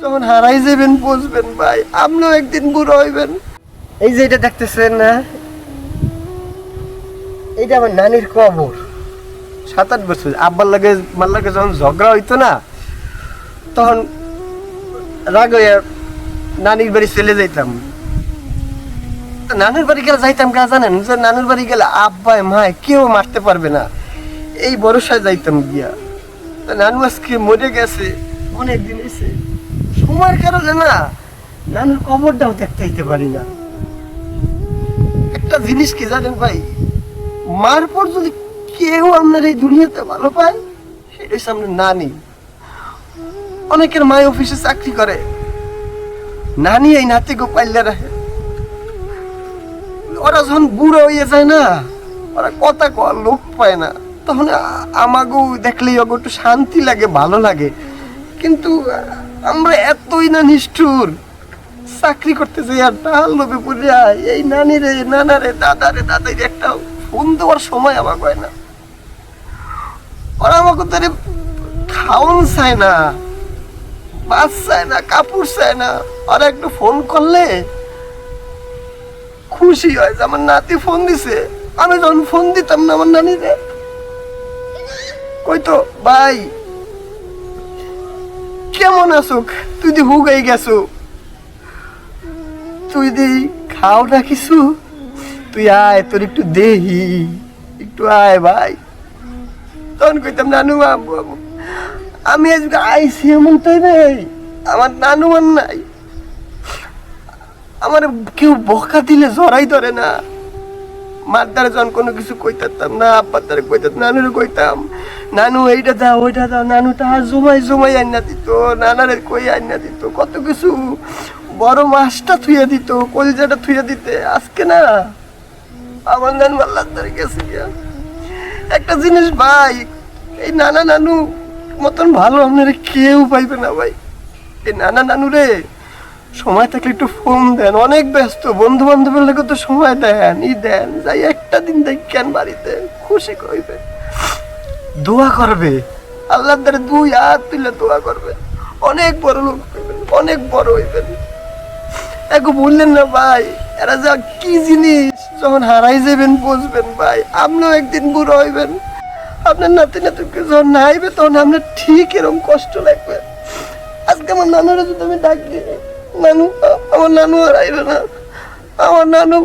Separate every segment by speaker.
Speaker 1: যখন হারাই যাবেন বুঝবেন ভাই, আপনিও একদিন বুড়ো হইবেন। এই যে এটা দেখতেছেন না, এইটা আমার নানির কবর। 7-8 বছর আব্বার লাগে মার লাগে যখন ঝগড়া হইতো না, তখন রাগ হইয়া নানির বাড়ি চলে যাইতাম। নানুর বাড়ি গেলে যাইতাম কা জানেন, যে নানুর বাড়ি গেলে আব্বাই মায় কেউ মারতে পারবে না, এই ভরসায় যাইতাম গিয়া। নানু আজকে মরে গেছে, অনেকদিন এসে সময়ের কারণে না নানুর কবরটাও দেখতে দিতে পারি না। একটা জিনিস কি জানেন ভাই, মার পর যদি কেউ আপনার এই দুনিয়াতে ভালো পায়, সেটাই সামনে নানি। অনেকের মায় অফিসে চাকরি করে, নানি এই নাতিকে পাইলে রাখে। ওরা যখন বুড়ো হয়ে যায় না, ওরা কথা কওয়ার লোক পায় না, তখন আমাকেও দেখলেই ওকে একটু শান্তি লাগে, ভালো লাগে। কিন্তু আমরা এতই না নিষ্ঠুর, চাকরি করতে যাই আর টাল লোভে পড়ে যায়, এই নানিরে নানারে দাদারে দাদারে একটা ফোন দেওয়ার সময় আমাকে হয় না। ওরা আমাকে তারে খাওয়ান চায় না, বাস চায় না, কাপড় চায় না। ওরা একটু ফোন করলে খুশি হয় যে আমার নাতি ফোন দিছে। আমি যখন ফোন দিতাম না আমার নানিরে, কইতো ভাই কেমন আছো, তুই দি হুগাই গেছো, তুই দি খাও না কিছু, তুই আয় তোর একটু দেহি, একটু আয় ভাই। তখন কইতাম নানু আমি আজকে আইসি, এমন তাই ভাই আমার নানু মান নাই। আমার কেউ বকা দিলে জড়াই ধরে না। মার দ্বারা যখন কোনো কিছু কইতাম না, আব্বার দ্বারা কইতাম, নানুরে কইতাম নানু এইটা দাও ওইটা দাও, নানু টাকা জমাই জমাই আইনা দিত, নানারে কই আইনা দিত, কত কিছু, বড় মাছটা থুইয়া দিত, কলিজাটা থুইয়া দিতে। আজকে না আমার নানু আল্লাহর দ্বারা গেছে গিয়া। একটা জিনিস ভাই, এই নানা নানু মতন ভালো আপনারা কেউ পাইবে না ভাই। এই নানা নানুরে সময় থাকলে একটু ফোন দেন, অনেক ব্যস্ত, বন্ধু বান্ধবের লোক তো সময় দেন, দেন, যাই একটা দিন দেখেন বাড়িতে, খুশি কইবে, দোয়া করবে, আল্লাহর দ্বারা 2 হাত তুলে দোয়া করবে, অনেক বড় লোক হইবেন, অনেক বড় হইবেন। একটু বললেন না ভাই, এরা যা কি জিনিস, যখন হারাই যাবেন বুঝবেন ভাই, আপনিও একদিন বুড়ো হইবেন। আপনার নাতি নাতিকে যখন না আইবে, তখন আপনার ঠিক এরকম কষ্ট লাগবে। আজকে আমার নানুরা যদি আমি ডাক দিই, নানু, আমার নানু আর আইবে না। আমার নানু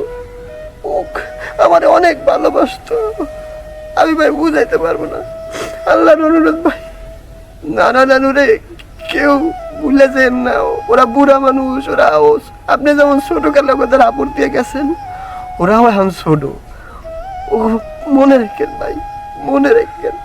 Speaker 1: আমার অনেক ভালোবাসতো, আমি ভাই বুঝাইতে পারবো না। আল্লাহর অনুরোধ ভাই, নানা নানুরে কেউ ভুলে যেন না, ওরা বুড়া মানুষ, ওরা আপনি যেমন ছোটকালে ওদের আপড় দিয়ে গেছেন, ওরাও এখন ছোট। ও মনে রাখেন ভাই, মনে রাখেন।